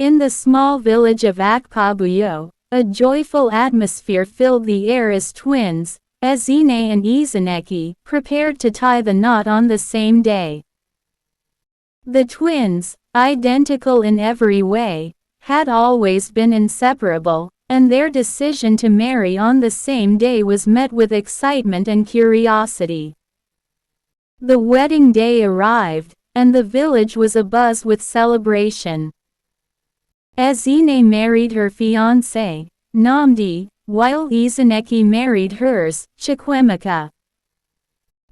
In the small village of Akpabuyo, a joyful atmosphere filled the air as twins, Ezine and Izaneki, prepared to tie the knot on the same day. The twins, identical in every way, had always been inseparable, and their decision to marry on the same day was met with excitement and curiosity. The wedding day arrived, and the village was abuzz with celebration. Ezine married her fiancé, Namdi, while Izaneki married hers, Chukwemeka.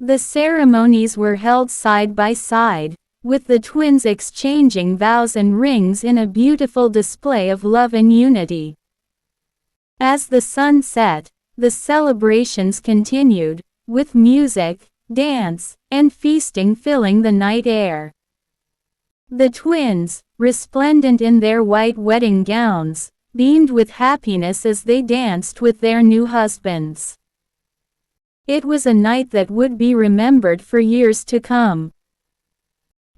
The ceremonies were held side by side, with the twins exchanging vows and rings in a beautiful display of love and unity. As the sun set, the celebrations continued, with music, dance, and feasting filling the night air. The twins, resplendent in their white wedding gowns, beamed with happiness as they danced with their new husbands. It was a night that would be remembered for years to come.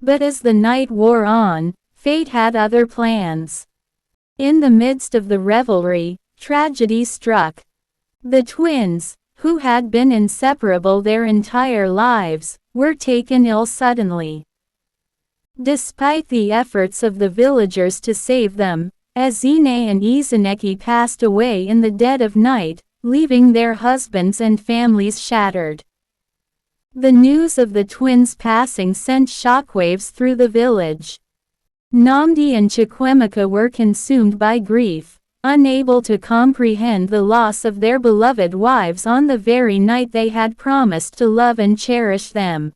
But as the night wore on, fate had other plans. In the midst of the revelry, tragedy struck. The twins, who had been inseparable their entire lives, were taken ill suddenly. Despite the efforts of the villagers to save them, Ezine and Izaneki passed away in the dead of night, leaving their husbands and families shattered. The news of the twins' passing sent shockwaves through the village. Namdi and Chukwemeka were consumed by grief, unable to comprehend the loss of their beloved wives on the very night they had promised to love and cherish them.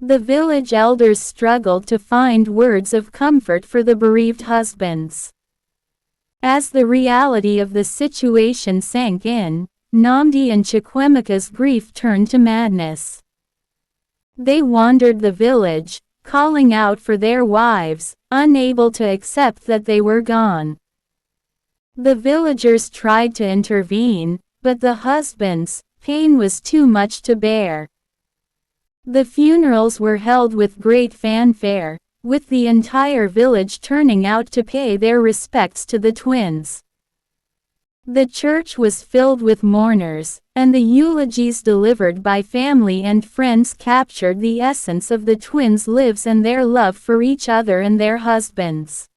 The village elders struggled to find words of comfort for the bereaved husbands. As the reality of the situation sank in, Namdi and Chukwemeka's grief turned to madness. They wandered the village, calling out for their wives, unable to accept that they were gone. The villagers tried to intervene, but the husbands' pain was too much to bear. The funerals were held with great fanfare, with the entire village turning out to pay their respects to the twins. The church was filled with mourners, and the eulogies delivered by family and friends captured the essence of the twins' lives and their love for each other and their husbands.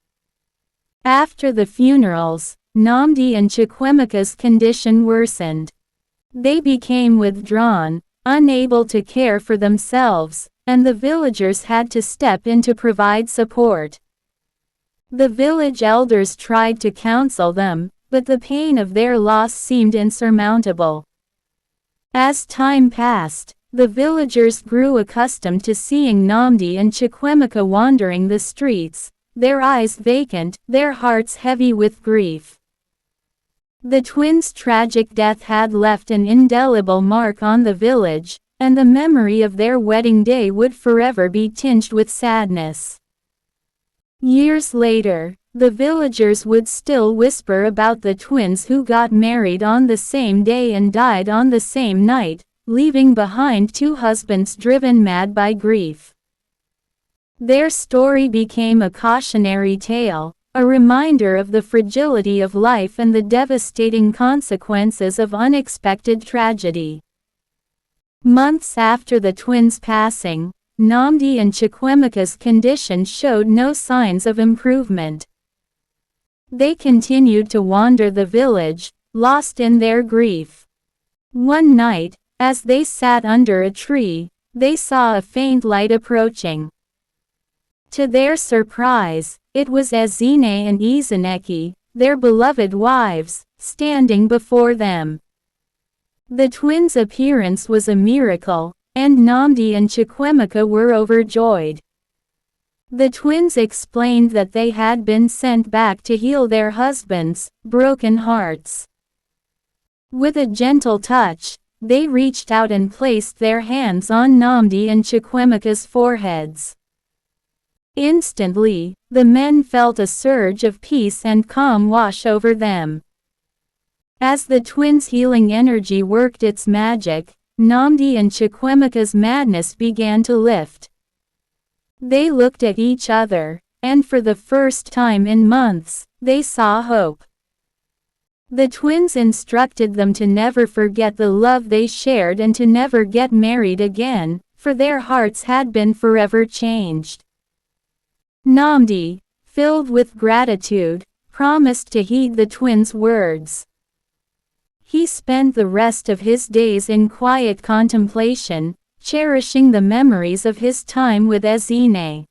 After the funerals, Namdi and Chukwemeka's condition worsened. They became withdrawn, unable to care for themselves, and the villagers had to step in to provide support. The village elders tried to counsel them, but the pain of their loss seemed insurmountable. As time passed, the villagers grew accustomed to seeing Namdi and Chukwemeka wandering the streets, their eyes vacant, their hearts heavy with grief. The twins' tragic death had left an indelible mark on the village, and the memory of their wedding day would forever be tinged with sadness. Years later, the villagers would still whisper about the twins who got married on the same day and died on the same night, leaving behind two husbands driven mad by grief. Their story became a cautionary tale, a reminder of the fragility of life and the devastating consequences of unexpected tragedy. Months after the twins' passing, Namdi and Chukwemeka's condition showed no signs of improvement. They continued to wander the village, lost in their grief. One night, as they sat under a tree, they saw a faint light approaching. To their surprise, it was Ezine and Izaneki, their beloved wives, standing before them. The twins' appearance was a miracle, and Namdi and Chukwemeka were overjoyed. The twins explained that they had been sent back to heal their husbands' broken hearts. With a gentle touch, they reached out and placed their hands on Namdi and Chukwemeka's foreheads. Instantly, the men felt a surge of peace and calm wash over them. As the twins' healing energy worked its magic, Namdi and Chukwemeka's madness began to lift. They looked at each other, and for the first time in months, they saw hope. The twins instructed them to never forget the love they shared and to never get married again, for their hearts had been forever changed. Nnamdi, filled with gratitude, promised to heed the twins' words. He spent the rest of his days in quiet contemplation, cherishing the memories of his time with Ezinne.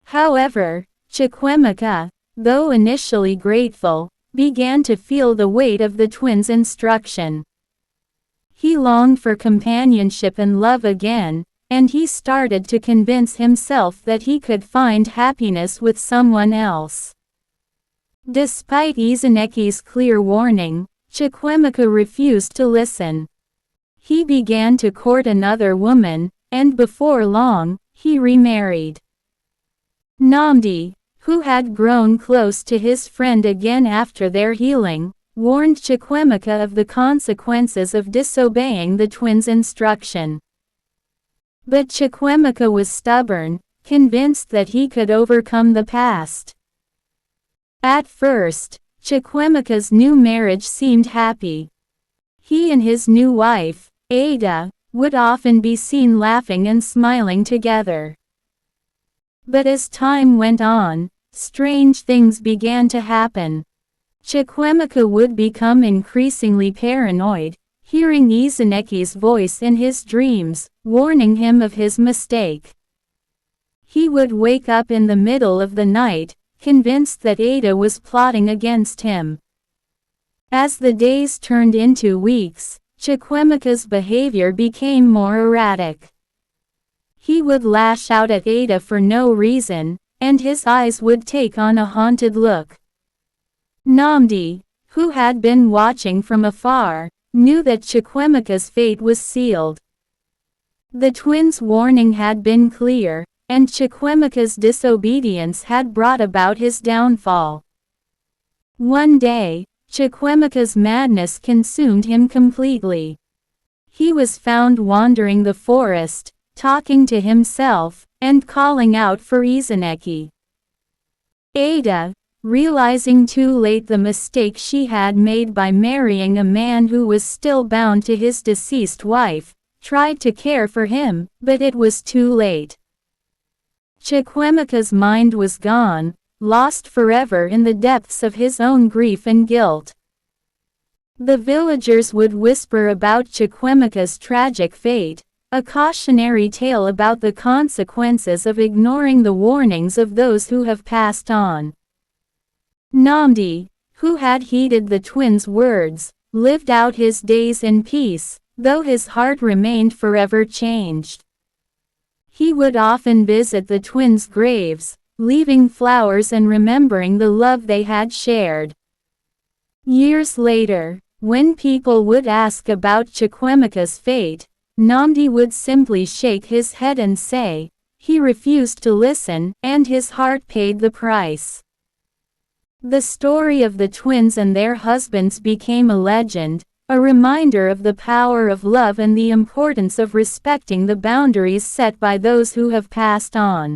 However, Chukwuemeka, though initially grateful, began to feel the weight of the twins' instruction. He longed for companionship and love again, and he started to convince himself that he could find happiness with someone else. Despite Ezineki's clear warning, Chukwuemeka refused to listen. He began to court another woman, and before long, he remarried. Nnamdi, who had grown close to his friend again after their healing, warned Chukwuemeka of the consequences of disobeying the twins' instruction. But Chukwuemeka was stubborn, convinced that he could overcome the past. At first, Chukwuemeka's new marriage seemed happy. He and his new wife, Ada, would often be seen laughing and smiling together. But as time went on, strange things began to happen. Chukwuemeka would become increasingly paranoid, hearing Ezineki's voice in his dreams, warning him of his mistake. He would wake up in the middle of the night, convinced that Ada was plotting against him. As the days turned into weeks, Chukwuemeka's behavior became more erratic. He would lash out at Ada for no reason, and his eyes would take on a haunted look. Nnamdi, who had been watching from afar, knew that Chukwuemeka's fate was sealed. The twins' warning had been clear, and Chukwuemeka's disobedience had brought about his downfall. One day, Chukwuemeka's madness consumed him completely. He was found wandering the forest, talking to himself, and calling out for Ezineki. Ada, realizing too late the mistake she had made by marrying a man who was still bound to his deceased wife, tried to care for him, but it was too late. Chukwuemeka's mind was gone, lost forever in the depths of his own grief and guilt. The villagers would whisper about Chukwuemeka's tragic fate, a cautionary tale about the consequences of ignoring the warnings of those who have passed on. Nnamdi, who had heeded the twins' words, lived out his days in peace, though his heart remained forever changed. He would often visit the twins' graves, leaving flowers and remembering the love they had shared. Years later, when people would ask about Chukwuemeka's fate, Nnamdi would simply shake his head and say, he refused to listen, and his heart paid the price. The story of the twins and their husbands became a legend, a reminder of the power of love and the importance of respecting the boundaries set by those who have passed on.